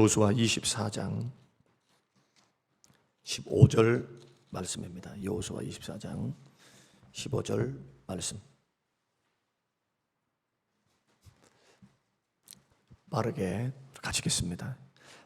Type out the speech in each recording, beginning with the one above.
여호수아 24장 15절 말씀입니다. 여호수아 24장 15절 말씀. 빠르게 같이 읽겠습니다.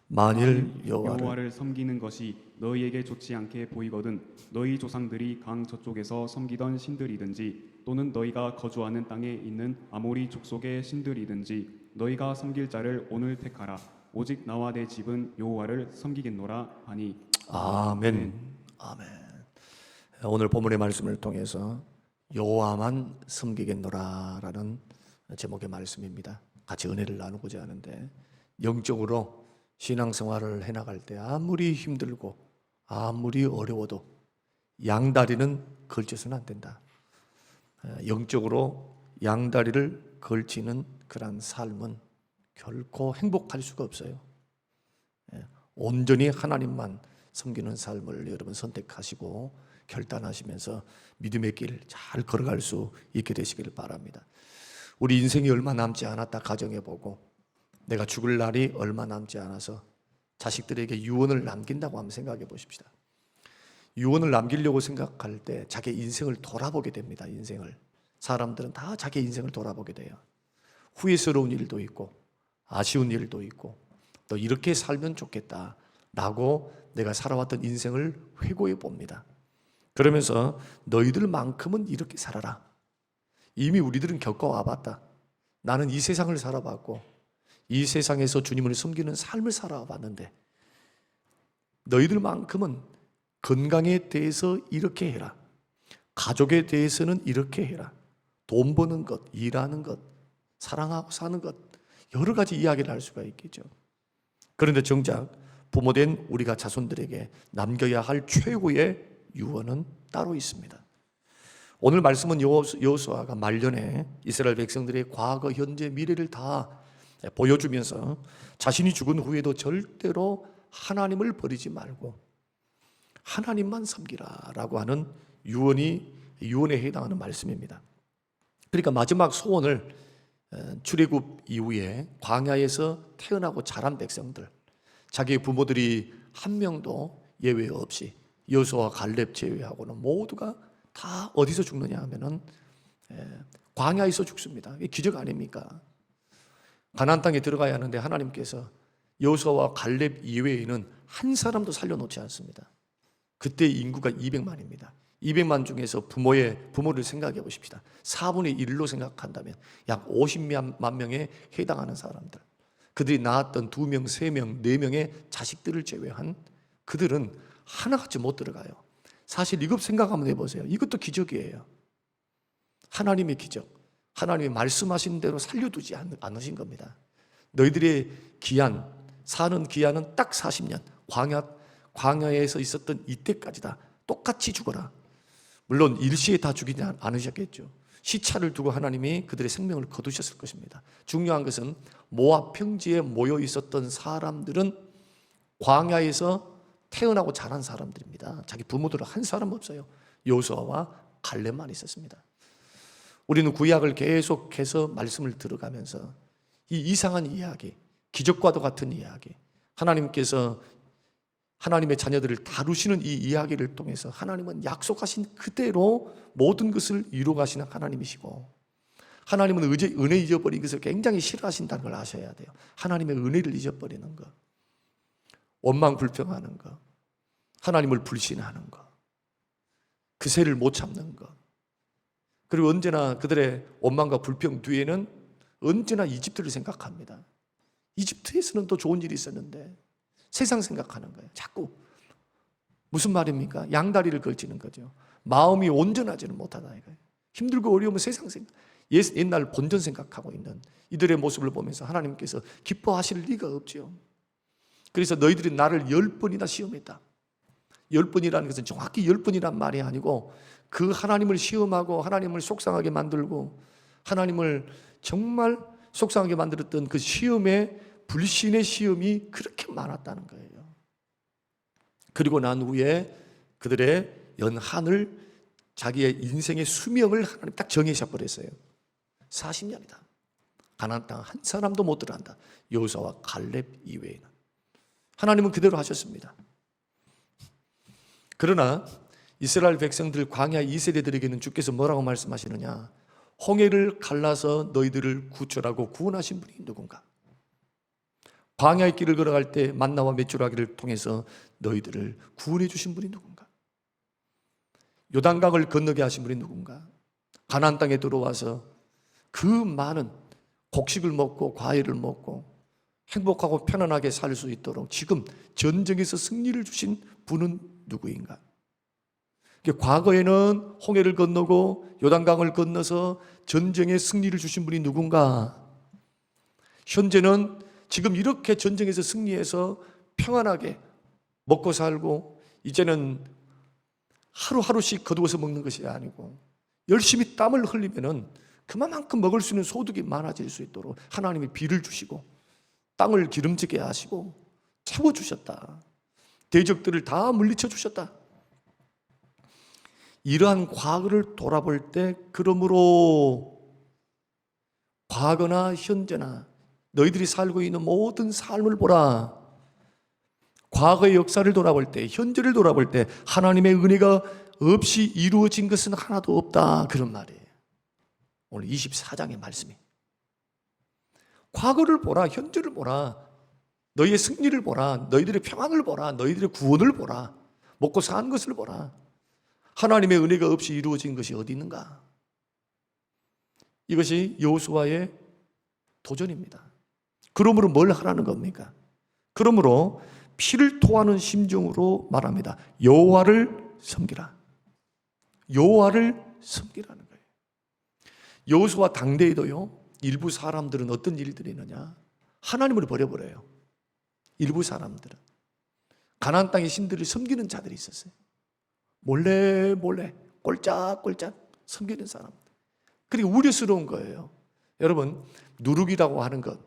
만일 여호와를 섬기는 것이 너희에게 좋지 않게 보이거든 너희 조상들이 강 저쪽에서 섬기던 신들이든지 또는 너희가 거주하는 땅에 있는 아모리 족속의 신들이든지 너희가 섬길 자를 오늘 택하라. 오직 나와 내 집은 여호와를 섬기겠노라 하니. 아멘. 아멘. 오늘 본문의 말씀을 통해서 여호와만 섬기겠노라라는 제목의 말씀입니다. 같이 은혜를 나누고자 하는데, 영적으로 신앙생활을 해나갈 때 아무리 힘들고 아무리 어려워도 양다리는 걸쳐서는 안 된다. 영적으로 양다리를 걸치는 그런 삶은 결코 행복할 수가 없어요. 온전히 하나님만 섬기는 삶을 여러분 선택하시고 결단하시면서 믿음의 길 잘 걸어갈 수 있게 되시기를 바랍니다. 우리 인생이 얼마 남지 않았다 가정해보고 내가 죽을 날이 얼마 남지 않아서 자식들에게 유언을 남긴다고 한번 생각해 보십시다. 유언을 남기려고 생각할 때 자기 인생을 돌아보게 됩니다. 인생을. 사람들은 다 자기 인생을 돌아보게 돼요. 후회스러운 일도 있고 아쉬운 일도 있고 또 이렇게 살면 좋겠다라고 내가 살아왔던 인생을 회고해 봅니다. 그러면서 너희들만큼은 이렇게 살아라. 이미 우리들은 겪어와 봤다. 나는 이 세상을 살아봤고 이 세상에서 주님을 섬기는 삶을 살아봤는데 너희들만큼은 건강에 대해서 이렇게 해라. 가족에 대해서는 이렇게 해라. 돈 버는 것, 일하는 것, 사랑하고 사는 것, 여러 가지 이야기를 할 수가 있겠죠. 그런데 정작 부모된 우리가 자손들에게 남겨야 할 최고의 유언은 따로 있습니다. 오늘 말씀은 여호수아가 말년에 이스라엘 백성들의 과거, 현재, 미래를 다 보여주면서 자신이 죽은 후에도 절대로 하나님을 버리지 말고 하나님만 섬기라라고 하는 유언에 해당하는 말씀입니다. 그러니까 마지막 소원을 출애굽 이후에 광야에서 태어나고 자란 백성들, 자기의 부모들이 한 명도 예외 없이 여호수아와 갈렙 제외하고는 모두가 다 어디서 죽느냐 하면은 광야에서 죽습니다. 이게 기적 아닙니까? 가나안 땅에 들어가야 하는데 하나님께서 여호수아와 갈렙 이외에는 한 사람도 살려놓지 않습니다. 그때 인구가 200만입니다. 200만 중에서 부모를 생각해 보십시다. 4분의 1로 생각한다면 약 50만 명에 해당하는 사람들, 그들이 낳았던 2명, 3명, 4명의 자식들을 제외한 그들은 하나같이 못 들어가요. 사실 이것 생각 한번 해보세요. 이것도 기적이에요. 하나님의 기적. 하나님이 말씀하신 대로 살려두지 않으신 겁니다. 너희들의 사는 기한은 딱 40년. 광야에서 있었던 이때까지다. 똑같이 죽어라. 물론 일시에 다 죽이지 않으셨겠죠. 시차를 두고 하나님이 그들의 생명을 거두셨을 것입니다. 중요한 것은 모압 평지에 모여 있었던 사람들은 광야에서 태어나고 자란 사람들입니다. 자기 부모들은 한 사람 없어요. 여호수아와 갈렙만 있었습니다. 우리는 구약을 계속해서 말씀을 들어가면서 이 이상한 이야기, 기적과도 같은 이야기, 하나님께서 하나님의 자녀들을 다루시는 이 이야기를 통해서 하나님은 약속하신 그대로 모든 것을 이루어 가시는 하나님이시고, 하나님은 은혜 잊어버린 것을 굉장히 싫어하신다는 걸 아셔야 돼요. 하나님의 은혜를 잊어버리는 것, 원망 불평하는 것, 하나님을 불신하는 것, 그새를 못 참는 것, 그리고 언제나 그들의 원망과 불평 뒤에는 언제나 이집트를 생각합니다. 이집트에서는 또 좋은 일이 있었는데 세상 생각하는 거예요. 자꾸. 무슨 말입니까? 양다리를 걸치는 거죠. 마음이 온전하지는 못하다 이거예요. 힘들고 어려우면 세상 생각, 옛날 본전 생각하고 있는 이들의 모습을 보면서 하나님께서 기뻐하실 리가 없죠. 그래서 너희들이 나를 10번이나 시험했다. 10번이라는 것은 정확히 10번이란 말이 아니고 그 하나님을 시험하고 하나님을 속상하게 만들고 하나님을 정말 속상하게 만들었던 그 시험에 불신의 시험이 그렇게 많았다는 거예요. 그리고 난 후에 그들의 연한을, 자기의 인생의 수명을 하나님 딱 정해져 버렸어요. 40년이다. 가나안 땅 한 사람도 못 들어간다. 여호수아와 갈렙 이외에는. 하나님은 그대로 하셨습니다. 그러나 이스라엘 백성들 광야 2세대들에게는 주께서 뭐라고 말씀하시느냐? 홍해를 갈라서 너희들을 구출하고 구원하신 분이 누군가? 광야의 길을 걸어갈 때 만나와 메추라기를 통해서 너희들을 구원해 주신 분이 누군가? 요단강을 건너게 하신 분이 누군가? 가나안 땅에 들어와서 그 많은 곡식을 먹고 과일을 먹고 행복하고 편안하게 살 수 있도록 지금 전쟁에서 승리를 주신 분은 누구인가? 과거에는 홍해를 건너고 요단강을 건너서 전쟁에 승리를 주신 분이 누군가? 현재는 지금 이렇게 전쟁에서 승리해서 평안하게 먹고 살고 이제는 하루하루씩 거두어서 먹는 것이 아니고 열심히 땀을 흘리면은 그만큼 먹을 수 있는 소득이 많아질 수 있도록 하나님이 비를 주시고 땅을 기름지게 하시고 채워주셨다. 대적들을 다 물리쳐 주셨다. 이러한 과거를 돌아볼 때 그러므로 과거나 현재나 너희들이 살고 있는 모든 삶을 보라. 과거의 역사를 돌아볼 때, 현재를 돌아볼 때 하나님의 은혜가 없이 이루어진 것은 하나도 없다. 그런 말이에요. 오늘 24장의 말씀이. 과거를 보라, 현재를 보라, 너희의 승리를 보라, 너희들의 평안을 보라, 너희들의 구원을 보라, 먹고 사는 것을 보라. 하나님의 은혜가 없이 이루어진 것이 어디 있는가? 이것이 여호수아의 도전입니다. 그러므로 뭘 하라는 겁니까? 그러므로 피를 토하는 심정으로 말합니다. 여호와를 섬기라. 여호와를 섬기라는 거예요. 여호수아 당대에도요, 일부 사람들은 어떤 일들이 있느냐? 하나님을 버려버려요. 일부 사람들은 가나안 땅의 신들을 섬기는 자들이 있었어요. 몰래 꼴짝꼴짝 섬기는 사람들. 그리고 우려스러운 거예요. 여러분, 누룩이라고 하는 것,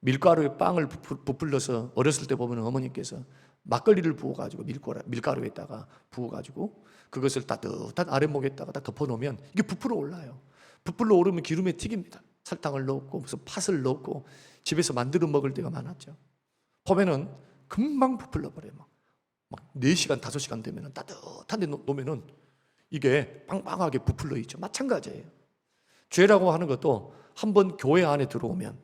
밀가루에 빵을 부풀려서 어렸을 때 보면 어머니께서 막걸리를 부어가지고 밀가루에다가 부어가지고 그것을 따뜻한 아랫목에다가 다 덮어놓으면 이게 부풀어 올라요. 부풀어 오르면 기름에 튀깁니다. 설탕을 넣고 무슨 팥을 넣고 집에서 만들어 먹을 때가 많았죠. 보면은 금방 부풀러 버려요. 막 4시간, 5시간 되면은 따뜻한 데 놓으면은 이게 빵빵하게 부풀러 있죠. 마찬가지예요. 죄라고 하는 것도 한번 교회 안에 들어오면,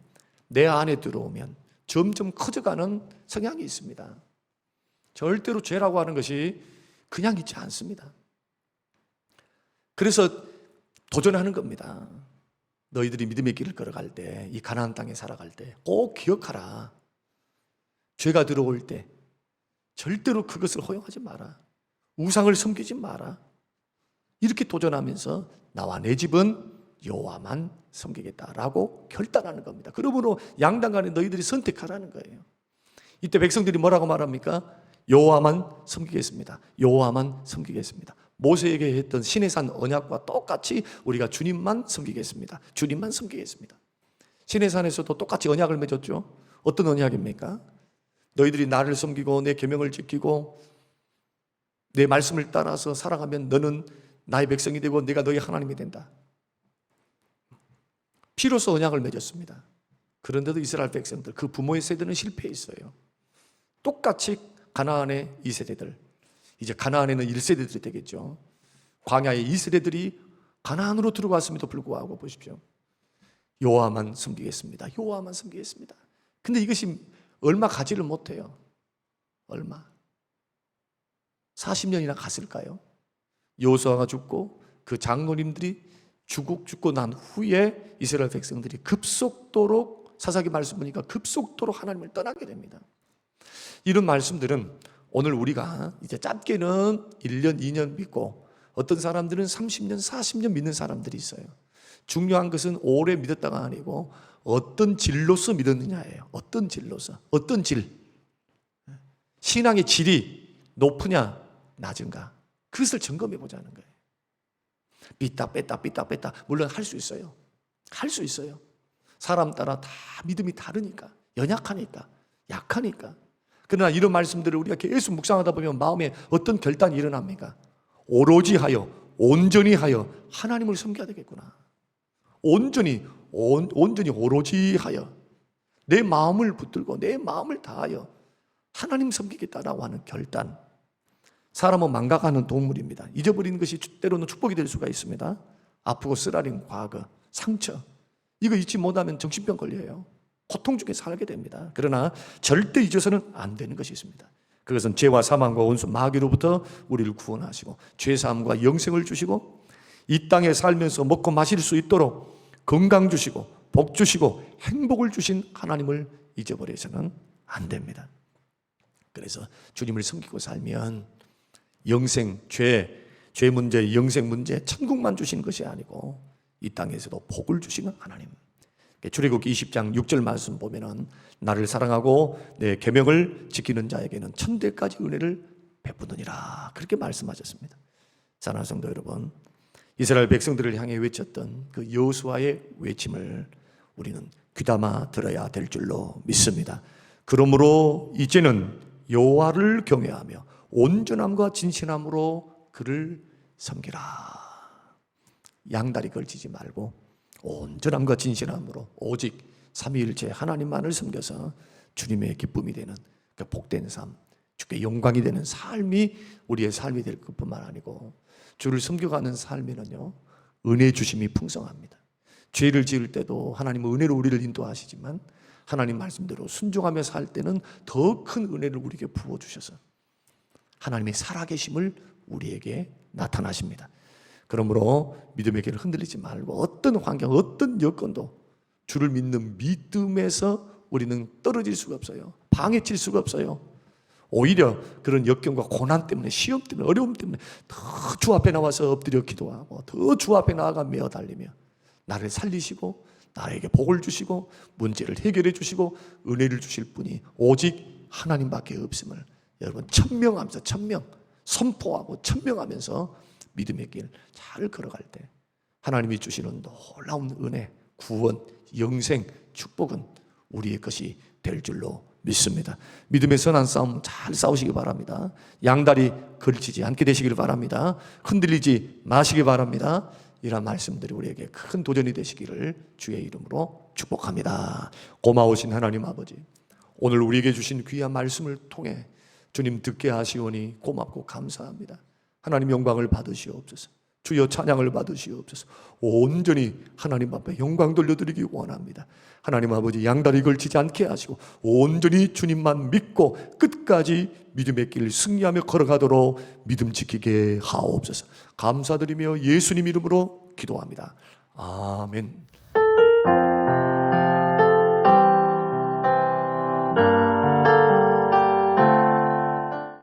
내 안에 들어오면 점점 커져가는 성향이 있습니다. 절대로 죄라고 하는 것이 그냥 있지 않습니다. 그래서 도전하는 겁니다. 너희들이 믿음의 길을 걸어갈 때, 이 가나안 땅에 살아갈 때 꼭 기억하라. 죄가 들어올 때 절대로 그것을 허용하지 마라. 우상을 섬기지 마라. 이렇게 도전하면서 나와 내 집은 여호와만 섬기겠다라고 결단하는 겁니다. 그러므로 양당 간에 너희들이 선택하라는 거예요. 이때 백성들이 뭐라고 말합니까? 여호와만 섬기겠습니다. 여호와만 섬기겠습니다. 모세에게 했던 시내산 언약과 똑같이 우리가 주님만 섬기겠습니다. 주님만 섬기겠습니다. 시내산에서도 똑같이 언약을 맺었죠. 어떤 언약입니까? 너희들이 나를 섬기고 내 계명을 지키고 내 말씀을 따라서 살아가면 너는 나의 백성이 되고 내가 너희 하나님이 된다. 피로서 언약을 맺었습니다. 그런데도 이스라엘 백성들, 그 부모의 세대는 실패했어요. 똑같이 가나안의 2세대들, 이제 가나안에는 1세대들이 되겠죠. 광야의 2세대들이 가나안으로 들어갔음에도 불구하고 보십시오. 여호와만 섬기겠습니다. 여호와만 섬기겠습니다. 근데 이것이 얼마 가지를 못해요. 얼마? 40년이나 갔을까요? 여호수아가 죽고 그 장로님들이 죽고 난 후에 이스라엘 백성들이 급속도로, 사사기 말씀 보니까 급속도로 하나님을 떠나게 됩니다. 이런 말씀들은 오늘 우리가 이제 짧게는 1년, 2년 믿고 어떤 사람들은 30년, 40년 믿는 사람들이 있어요. 중요한 것은 오래 믿었다가 아니고 어떤 질로서 믿었느냐예요. 어떤 질로서, 어떤 질. 신앙의 질이 높으냐 낮은가, 그것을 점검해 보자는 거예요. 삐딱 뺐다 물론 할 수 있어요. 할 수 있어요. 사람 따라 다 믿음이 다르니까, 연약하니까, 약하니까. 그러나 이런 말씀들을 우리가 계속 묵상하다 보면 마음에 어떤 결단이 일어납니까? 오로지 하여, 온전히 하여 하나님을 섬겨야 되겠구나. 온전히 오로지 하여 내 마음을 붙들고 내 마음을 다하여 하나님 섬기겠다라고 하는 결단. 사람은 망각하는 동물입니다. 잊어버리는 것이 때로는 축복이 될 수가 있습니다. 아프고 쓰라린 과거, 상처, 이거 잊지 못하면 정신병 걸려요. 고통 중에 살게 됩니다. 그러나 절대 잊어서는 안 되는 것이 있습니다. 그것은 죄와 사망과 원수 마귀로부터 우리를 구원하시고 죄사함과 영생을 주시고 이 땅에 살면서 먹고 마실 수 있도록 건강 주시고 복 주시고 행복을 주신 하나님을 잊어버려서는 안 됩니다. 그래서 주님을 섬기고 살면 영생, 죄 문제, 영생 문제, 천국만 주시는 것이 아니고 이 땅에서도 복을 주시는 하나님. 출애굽기 20장 6절 말씀 보면은 나를 사랑하고 내 계명을 지키는 자에게는 천대까지 은혜를 베푸느니라, 그렇게 말씀하셨습니다. 사랑하는 성도 여러분, 이스라엘 백성들을 향해 외쳤던 그 여호수아의 외침을 우리는 귀담아 들어야 될 줄로 믿습니다. 그러므로 이제는 여호와를 경외하며 온전함과 진실함으로 그를 섬기라. 양다리 걸치지 말고 온전함과 진실함으로 오직 삼위일체 하나님만을 섬겨서 주님의 기쁨이 되는 그 복된 삶, 주께 영광이 되는 삶이 우리의 삶이 될 것뿐만 아니고 주를 섬겨가는 삶에는요, 은혜 주심이 풍성합니다. 죄를 지을 때도 하나님은 은혜로 우리를 인도하시지만 하나님 말씀대로 순종하며 살 때는 더 큰 은혜를 우리에게 부어주셔서 하나님의 살아계심을 우리에게 나타나십니다. 그러므로 믿음의 길을 흔들리지 말고 어떤 환경, 어떤 여건도 주를 믿는 믿음에서 우리는 떨어질 수가 없어요. 방해칠 수가 없어요. 오히려 그런 역경과 고난 때문에, 시험 때문에, 어려움 때문에 더 주 앞에 나와서 엎드려 기도하고 더 주 앞에 나아가 매어 달리며 나를 살리시고 나에게 복을 주시고 문제를 해결해 주시고 은혜를 주실 분이 오직 하나님밖에 없음을 여러분 천명하면서 선포하고 천명하면서 믿음의 길 잘 걸어갈 때 하나님이 주시는 놀라운 은혜, 구원, 영생, 축복은 우리의 것이 될 줄로 믿습니다. 믿음의 선한 싸움 잘 싸우시기 바랍니다. 양다리 걸치지 않게 되시길 바랍니다. 흔들리지 마시기 바랍니다. 이런 말씀들이 우리에게 큰 도전이 되시기를 주의 이름으로 축복합니다. 고마우신 하나님 아버지, 오늘 우리에게 주신 귀한 말씀을 통해 주님 듣게 하시오니 고맙고 감사합니다. 하나님 영광을 받으시옵소서. 주여 찬양을 받으시옵소서. 온전히 하나님 앞에 영광 돌려드리기 원합니다. 하나님 아버지, 양다리 걸치지 않게 하시고 온전히 주님만 믿고 끝까지 믿음의 길 승리하며 걸어가도록 믿음 지키게 하옵소서. 감사드리며 예수님 이름으로 기도합니다. 아멘.